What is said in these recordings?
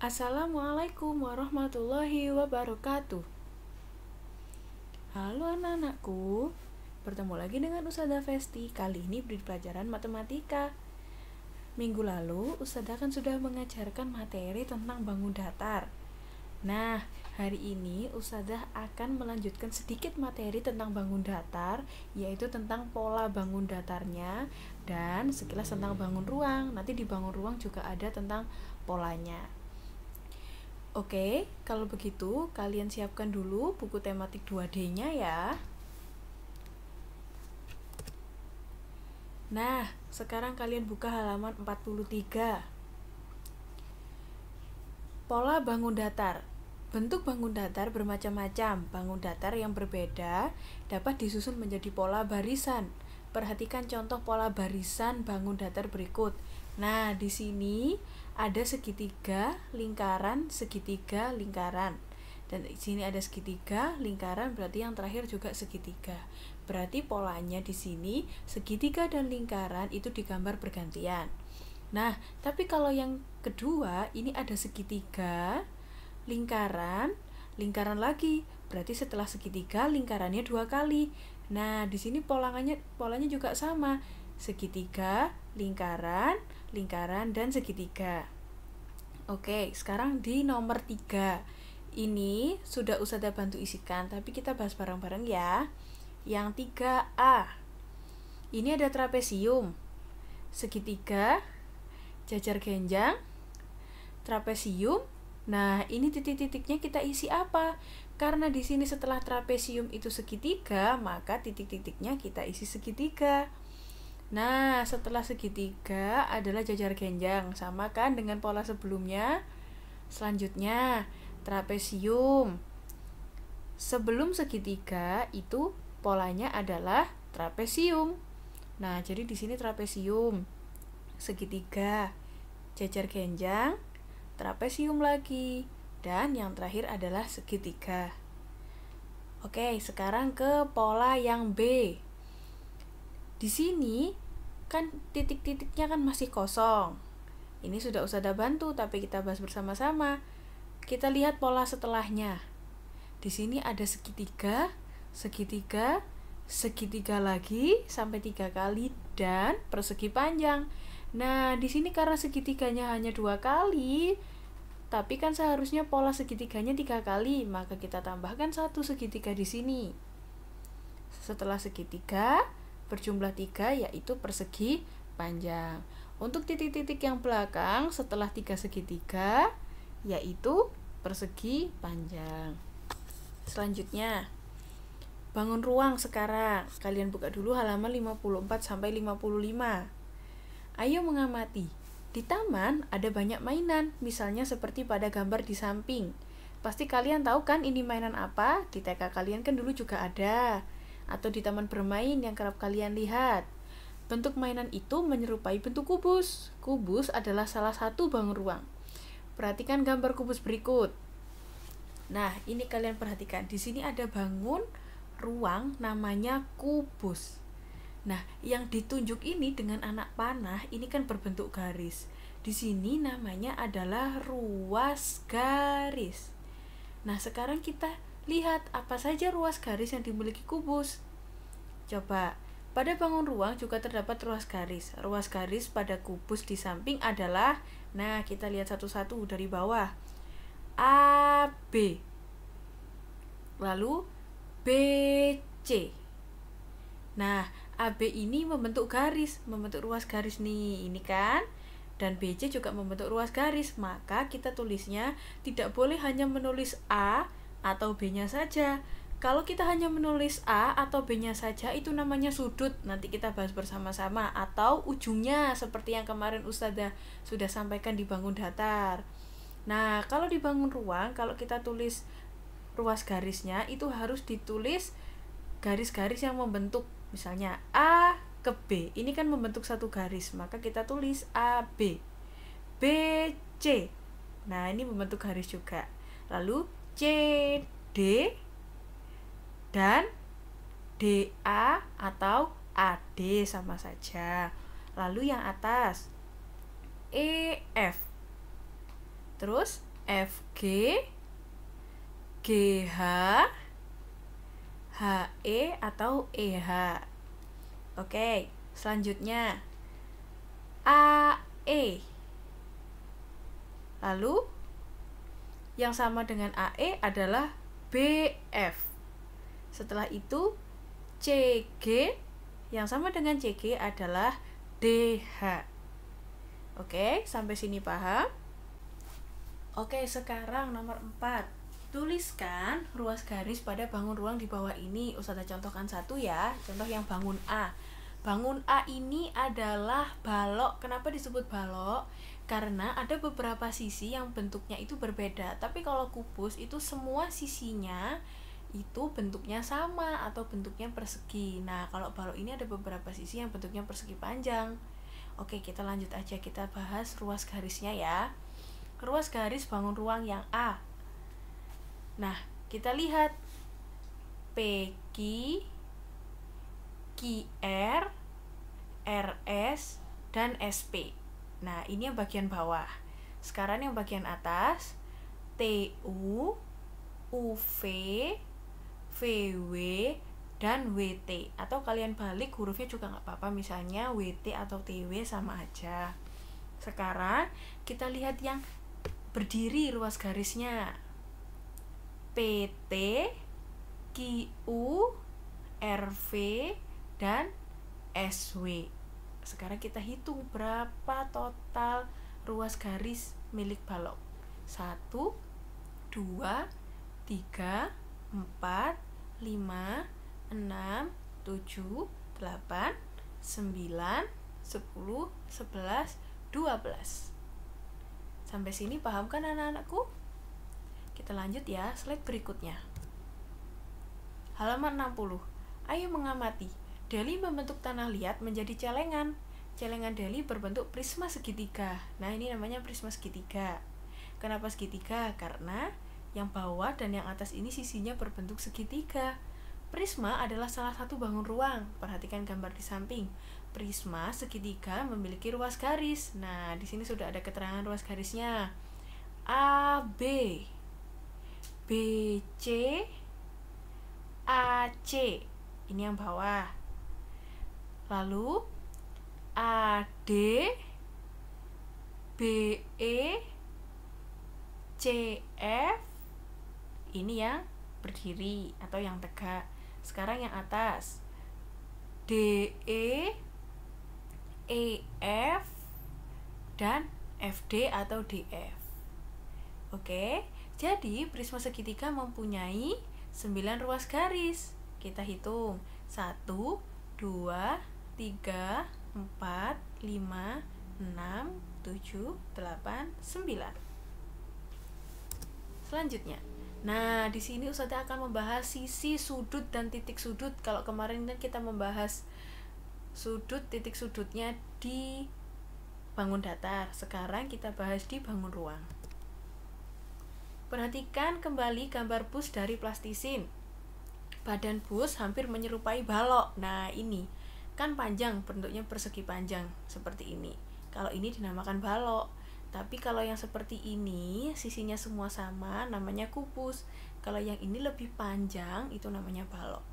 Assalamualaikum warahmatullahi wabarakatuh. Halo anak-anakku, bertemu lagi dengan Ustazah Festi. Kali ini di pelajaran matematika. Minggu lalu Ustazah kan sudah mengajarkan materi tentang bangun datar. Nah, hari ini Ustazah akan melanjutkan sedikit materi tentang bangun datar, yaitu tentang pola bangun datarnya dan sekilas tentang bangun ruang. Nanti di bangun ruang juga ada tentang polanya. Oke, kalau begitu kalian siapkan dulu buku tematik 2D-nya ya. Nah, sekarang kalian buka halaman 43. Pola bangun datar. Bentuk bangun datar bermacam-macam. Bangun datar yang berbeda dapat disusun menjadi pola barisan. Perhatikan contoh pola barisan bangun datar berikut. Nah, di sini ada segitiga, lingkaran, segitiga, lingkaran. Dan di sini ada segitiga, lingkaran, berarti yang terakhir juga segitiga. Berarti polanya di sini segitiga dan lingkaran itu digambar bergantian. Nah, tapi kalau yang kedua ini ada segitiga, lingkaran, lingkaran lagi. Berarti setelah segitiga lingkarannya 2 kali. Nah, di sini polanya juga sama. Segitiga, lingkaran, lingkaran, dan segitiga. Oke, sekarang di nomor 3. Ini sudah Ustazah bantu isikan, tapi kita bahas bareng-bareng ya. Yang 3A. Ini ada trapesium, segitiga, jajar genjang, trapesium. Nah, ini titik-titiknya kita isi apa? Karena di sini setelah trapesium itu segitiga, maka titik-titiknya kita isi segitiga. Nah, setelah segitiga adalah jajar genjang, sama kan dengan pola sebelumnya. Selanjutnya, trapesium. Sebelum segitiga itu polanya adalah trapesium. Nah, jadi di sini trapesium, segitiga, jajar genjang, trapesium lagi, dan yang terakhir adalah segitiga. Oke, sekarang ke pola yang B. Di sini kan titik-titiknya kan masih kosong. Ini sudah Ustazah bantu, tapi kita bahas bersama-sama. Kita lihat pola setelahnya. Di sini ada segitiga, segitiga, segitiga lagi sampai 3 kali dan persegi panjang. Nah, di sini karena segitiganya hanya 2 kali, tapi kan seharusnya pola segitiganya 3 kali, maka kita tambahkan 1 segitiga di sini. Setelah segitiga berjumlah 3, yaitu persegi panjang. Untuk titik-titik yang belakang setelah 3 segitiga, yaitu persegi panjang. Selanjutnya, bangun ruang sekarang. Kalian buka dulu halaman 54 sampai 55. Ayo mengamati. Di taman ada banyak mainan, misalnya seperti pada gambar di samping. Pasti kalian tahu kan ini mainan apa? Di TK kalian kan dulu juga ada. Atau di taman bermain yang kerap kalian lihat. Bentuk mainan itu menyerupai bentuk kubus. Kubus adalah salah satu bangun ruang. Perhatikan gambar kubus berikut. Nah, ini kalian perhatikan. Di sini ada bangun ruang namanya kubus. Nah, yang ditunjuk ini dengan anak panah ini kan berbentuk garis. Di sini namanya adalah ruas garis. Nah, sekarang kita lihat apa saja ruas garis yang dimiliki kubus. Coba, pada bangun ruang juga terdapat ruas garis. Ruas garis pada kubus di samping adalah, nah kita lihat satu-satu dari bawah. AB, lalu BC. Nah, AB ini membentuk garis, membentuk ruas garis nih, ini kan. Dan BC juga membentuk ruas garis, maka kita tulisnya tidak boleh hanya menulis A atau B-nya saja. Kalau kita hanya menulis A atau B-nya saja, itu namanya sudut. Nanti kita bahas bersama-sama. Atau ujungnya, seperti yang kemarin Ustazah sudah sampaikan di bangun datar. Nah, kalau di bangun ruang, kalau kita tulis ruas garisnya, itu harus ditulis garis-garis yang membentuk. Misalnya A ke B, ini kan membentuk satu garis, maka kita tulis AB. BC, nah ini membentuk garis juga. Lalu CD dan DA atau AD sama saja. Lalu yang atas EF, terus FG, GH, HE atau EH. Oke, selanjutnya AE. Lalu yang sama dengan AE adalah BF. Setelah itu CG, yang sama dengan CG adalah DH. Oke, sampai sini paham? Oke, sekarang nomor 4. Tuliskan ruas garis pada bangun ruang di bawah ini. Ustazah contohkan satu ya. Contoh yang bangun A. Bangun A ini adalah balok. Kenapa disebut balok? Karena ada beberapa sisi yang bentuknya itu berbeda. Tapi kalau kubus itu semua sisinya itu bentuknya sama atau bentuknya persegi. Nah, kalau balok ini ada beberapa sisi yang bentuknya persegi panjang. Oke, kita lanjut aja, kita bahas ruas garisnya ya. Ruas garis bangun ruang yang A. Nah, kita lihat PQ, QR, RS, dan SP. Nah, ini yang bagian bawah. Sekarang yang bagian atas, TU, UV, VW, dan WT. Atau kalian balik hurufnya juga nggak apa-apa, misalnya WT atau TW sama aja. Sekarang kita lihat yang berdiri ruas garisnya. PT, QU, RV, dan SW. Sekarang kita hitung berapa total ruas garis milik balok. 1, 2, 3, 4, 5, 6, 7, 8, 9, 10, 11, 12. Sampai sini paham kan anak-anakku? Kita lanjut ya, slide berikutnya. Halaman 60. Ayo mengamati. Deli membentuk tanah liat menjadi celengan. Celengan deli berbentuk prisma segitiga. Nah, ini namanya prisma segitiga. Kenapa segitiga? Karena yang bawah dan yang atas ini sisinya berbentuk segitiga. Prisma adalah salah satu bangun ruang. Perhatikan gambar di samping. Prisma segitiga memiliki ruas garis. Nah, di sini sudah ada keterangan ruas garisnya. AB, BC, AC. Ini yang bawah. Lalu AD, BE, CF. Ini yang berdiri atau yang tegak. Sekarang yang atas. DE, EF, dan FD atau DF. Oke, jadi prisma segitiga mempunyai 9 ruas garis. Kita hitung. 1, 2, 3, 4, 5, 6, 7, 8, 9. Selanjutnya. Nah, di sini Ustazah akan membahas sisi, sudut, dan titik sudut. Kalau kemarin kan kita membahas sudut, titik sudutnya di bangun datar. Sekarang kita bahas di bangun ruang. Perhatikan kembali gambar bus dari plastisin. Badan bus hampir menyerupai balok. Nah, ini kan panjang, bentuknya persegi panjang seperti ini. Kalau ini dinamakan balok. Tapi kalau yang seperti ini, sisinya semua sama, namanya kubus. Kalau yang ini lebih panjang, itu namanya balok.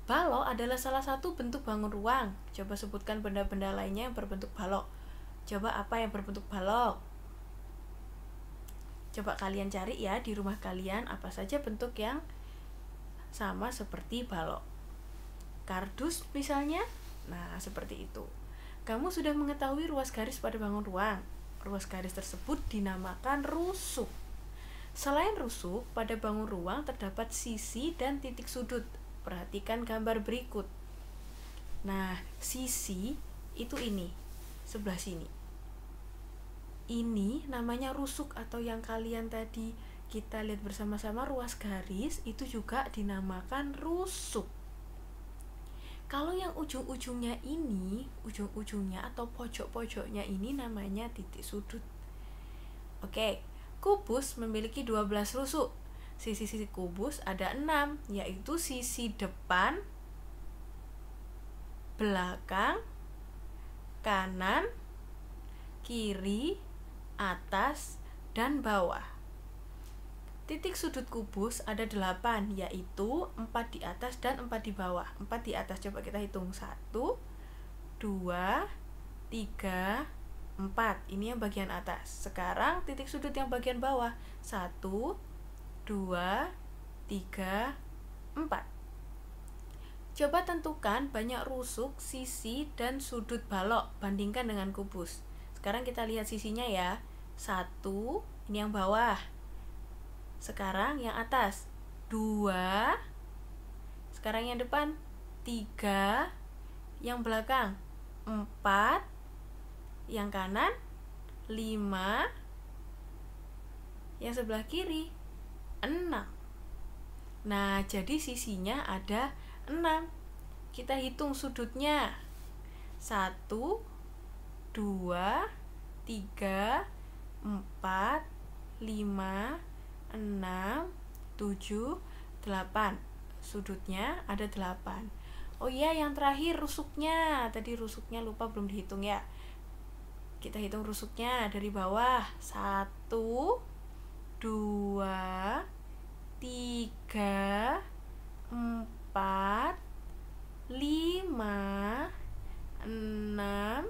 Balok adalah salah satu bentuk bangun ruang. Coba sebutkan benda-benda lainnya yang berbentuk balok. Coba apa yang berbentuk balok? Coba kalian cari ya di rumah kalian, apa saja bentuk yang sama seperti balok. Kardus misalnya. Nah, seperti itu. Kamu sudah mengetahui ruas garis pada bangun ruang. Ruas garis tersebut dinamakan rusuk. Selain rusuk, pada bangun ruang terdapat sisi dan titik sudut. Perhatikan gambar berikut. Nah, sisi itu ini, sebelah sini. Ini namanya rusuk atau yang kalian tadi kita lihat bersama-sama ruas garis, itu juga dinamakan rusuk. Kalau yang ujung-ujungnya ini, ujung-ujungnya atau pojok-pojoknya ini namanya titik sudut. Oke, kubus memiliki 12 rusuk. Sisi-sisi kubus ada 6, yaitu sisi depan, belakang, kanan, kiri, atas, dan bawah. Titik sudut kubus ada 8, yaitu 4 di atas dan 4 di bawah. 4 di atas, coba kita hitung. 1, 2, 3, 4. Ini yang bagian atas. Sekarang titik sudut yang bagian bawah. 1, 2, 3, 4. Coba tentukan banyak rusuk, sisi, dan sudut balok. Bandingkan dengan kubus. Sekarang kita lihat sisinya ya. 1, ini yang bawah. Sekarang yang atas 2, sekarang yang depan 3, yang belakang 4, yang kanan 5, yang sebelah kiri 6. Nah, jadi sisinya ada 6. Kita hitung sudutnya. 1, 2, 3, 4, 5, 6, 7, 8. Sudutnya ada 8. Oh iya, yang terakhir rusuknya. Tadi rusuknya lupa, belum dihitung ya. Kita hitung rusuknya dari bawah. 1, 2, 3, 4, 5, 6,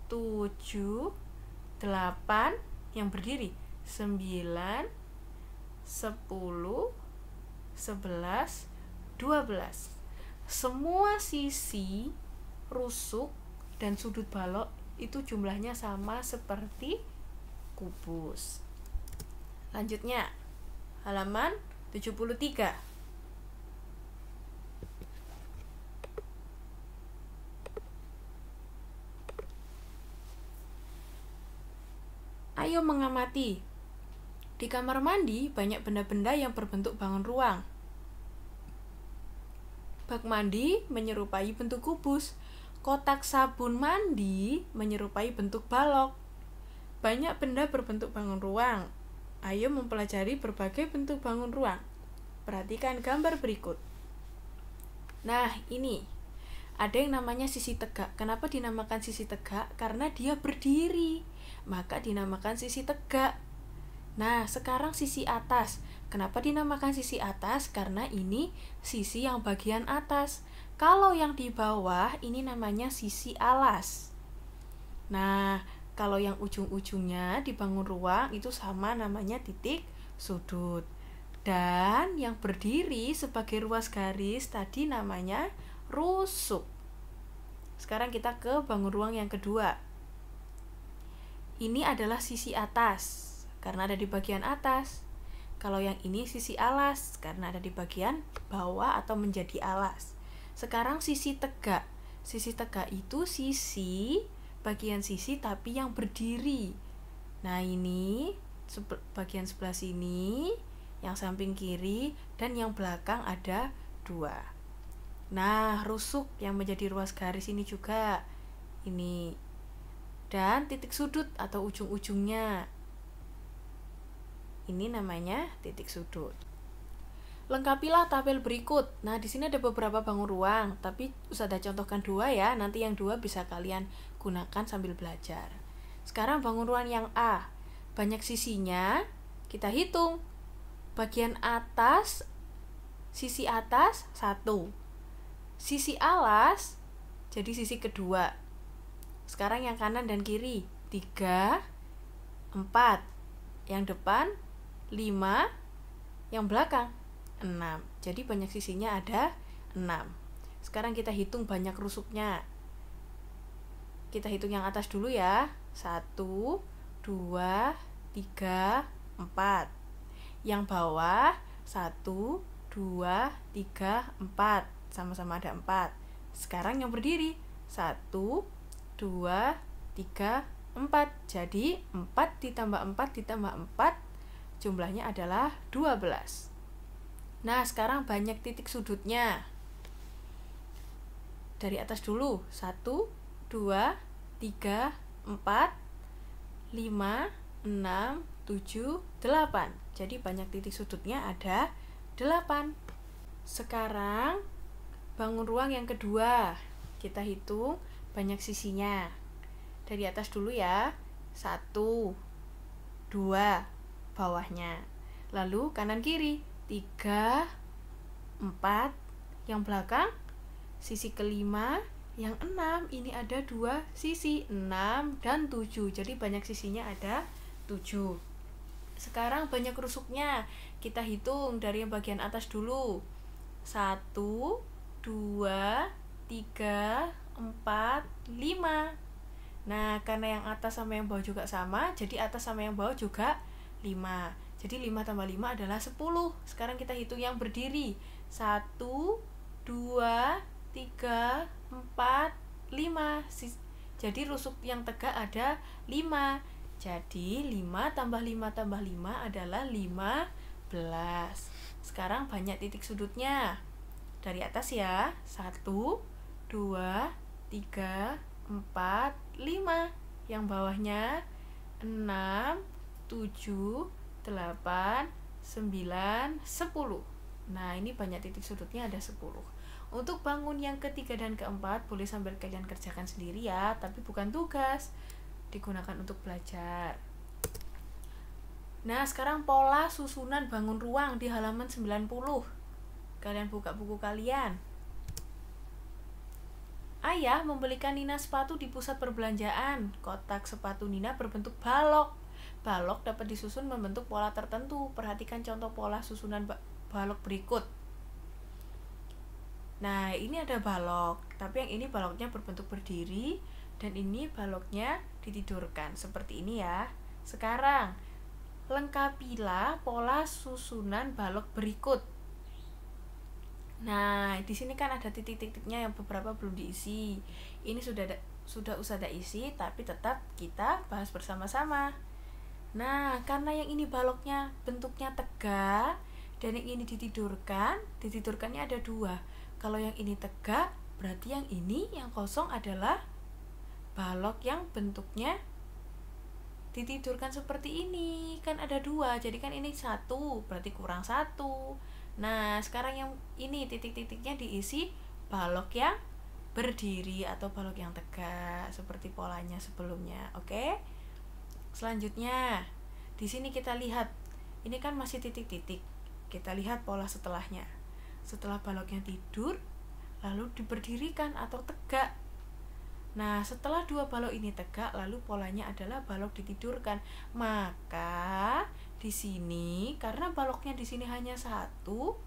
7, 8. Yang berdiri 9, 10, 11, 12. Semua sisi, rusuk, dan sudut balok itu jumlahnya sama seperti kubus. Lanjutnya, halaman 73. Ayo mengamati. Di kamar mandi banyak benda-benda yang berbentuk bangun ruang. Bak mandi menyerupai bentuk kubus. Kotak sabun mandi menyerupai bentuk balok. Banyak benda berbentuk bangun ruang. Ayo mempelajari berbagai bentuk bangun ruang. Perhatikan gambar berikut. Nah, ini ada yang namanya sisi tegak. Kenapa dinamakan sisi tegak? Karena dia berdiri, maka dinamakan sisi tegak. Nah, sekarang sisi atas. Kenapa dinamakan sisi atas? Karena ini sisi yang bagian atas. Kalau yang di bawah, ini namanya sisi alas. Nah, kalau yang ujung-ujungnya di bangun ruang, itu sama, namanya titik sudut. Dan yang berdiri sebagai ruas garis, tadi namanya rusuk. Sekarang kita ke bangun ruang yang kedua. Ini adalah sisi atas, karena ada di bagian atas. Kalau yang ini sisi alas, karena ada di bagian bawah atau menjadi alas. Sekarang sisi tegak. Sisi tegak itu sisi, bagian sisi tapi yang berdiri. Nah, ini bagian sebelah sini, yang samping kiri, dan yang belakang ada 2. Nah, rusuk yang menjadi ruas garis ini juga. Ini. Dan titik sudut atau ujung-ujungnya. Ini namanya titik sudut. Lengkapilah tabel berikut. Nah, di sini ada beberapa bangun ruang, tapi Ustazah contohkan 2 ya. Nanti yang 2 bisa kalian gunakan sambil belajar. Sekarang bangun ruang yang A. Banyak sisinya, kita hitung. Bagian atas, sisi atas 1. Sisi alas, jadi sisi kedua. Sekarang yang kanan dan kiri 3, 4. Yang depan 5, yang belakang 6. Jadi banyak sisinya ada 6. Sekarang kita hitung banyak rusuknya. Kita hitung yang atas dulu ya. 1, 2, 3, 4. Yang bawah 1, 2, 3, 4. Sama-sama ada 4. Sekarang yang berdiri 1, 2, 3, 4. Jadi 4 ditambah 4 ditambah 4 jumlahnya adalah 12. Nah, sekarang banyak titik sudutnya. Dari atas dulu. 1, 2, 3, 4, 5, 6, 7, 8. Jadi banyak titik sudutnya ada 8. Sekarang bangun ruang yang kedua. Kita hitung banyak sisinya. Dari atas dulu ya. 1, 2, bawahnya. Lalu kanan kiri 3, 4, yang belakang sisi kelima, yang 6, ini ada 2 sisi, 6 dan 7, jadi banyak sisinya ada 7. Sekarang banyak rusuknya, kita hitung dari yang bagian atas dulu. 1, 2, 3, 4, 5. Nah, karena yang atas sama yang bawah juga sama, jadi atas sama yang bawah juga 5. Jadi 5 tambah 5 adalah 10. Sekarang kita hitung yang berdiri. 1, 2, 3, 4, 5. Jadi rusuk yang tegak ada 5. Jadi 5 tambah 5 tambah 5 adalah 15. Sekarang banyak titik sudutnya. Dari atas ya. 1, 2, 3, 4, 5. Yang bawahnya 6, 7, 8, 9, 10. Nah, ini banyak titik sudutnya, ada 10. Untuk bangun yang ketiga dan keempat boleh sambil kalian kerjakan sendiri ya, tapi bukan tugas, digunakan untuk belajar. Nah, sekarang pola susunan bangun ruang di halaman 90. Kalian buka buku kalian. Ayah membelikan Nina sepatu di pusat perbelanjaan. Kotak sepatu Nina berbentuk balok. Balok dapat disusun membentuk pola tertentu. Perhatikan contoh pola susunan balok berikut. Nah, ini ada balok, tapi yang ini baloknya berbentuk berdiri, dan ini baloknya ditidurkan, seperti ini ya. Sekarang, lengkapilah pola susunan balok berikut. Nah, di sini kan ada titik-titiknya yang beberapa belum diisi. Ini sudah Ustazah isi, tapi tetap kita bahas bersama-sama. Nah, karena yang ini baloknya bentuknya tegak dan yang ini ditidurkannya ada 2. Kalau yang ini tegak, berarti yang ini yang kosong adalah balok yang bentuknya ditidurkan seperti ini. Kan ada 2, jadi kan ini 1, berarti kurang 1. Nah, sekarang yang ini titik-titiknya diisi balok yang berdiri atau balok yang tegak, seperti polanya sebelumnya. Oke? Selanjutnya, di sini kita lihat, ini kan masih titik-titik. Kita lihat pola setelahnya. Setelah baloknya tidur, lalu diberdirikan atau tegak. Nah, setelah 2 balok ini tegak, lalu polanya adalah balok ditidurkan. Maka di sini, karena baloknya di sini hanya 1,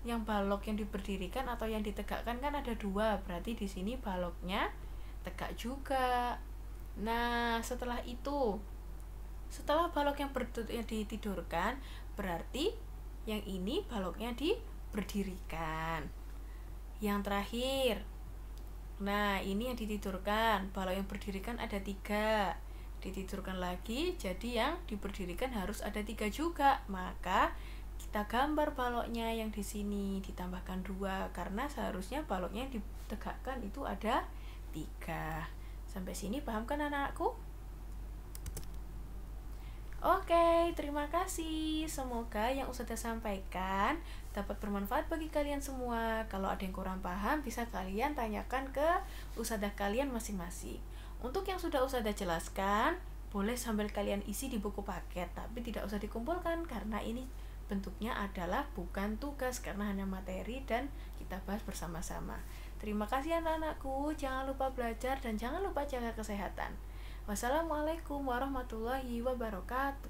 yang balok yang diberdirikan atau yang ditegakkan kan ada 2, berarti di sini baloknya tegak juga. Nah, setelah itu, setelah balok yang ditidurkan, berarti yang ini baloknya diberdirikan. Yang terakhir, nah ini yang ditidurkan, balok yang berdirikan ada 3, ditidurkan lagi, jadi yang diberdirikan harus ada 3 juga. Maka kita gambar baloknya yang di sini ditambahkan 2, karena seharusnya baloknya yang ditegakkan itu ada 3. Sampai sini paham kan anak-anakku? Oke, terima kasih. Semoga yang Ustazah sampaikan dapat bermanfaat bagi kalian semua. Kalau ada yang kurang paham, bisa kalian tanyakan ke Ustazah kalian masing-masing. Untuk yang sudah Ustazah jelaskan, boleh sambil kalian isi di buku paket, tapi tidak usah dikumpulkan karena ini bentuknya adalah bukan tugas, karena hanya materi dan kita bahas bersama-sama. Terima kasih anak-anakku, jangan lupa belajar dan jangan lupa jaga kesehatan. Wassalamualaikum warahmatullahi wabarakatuh.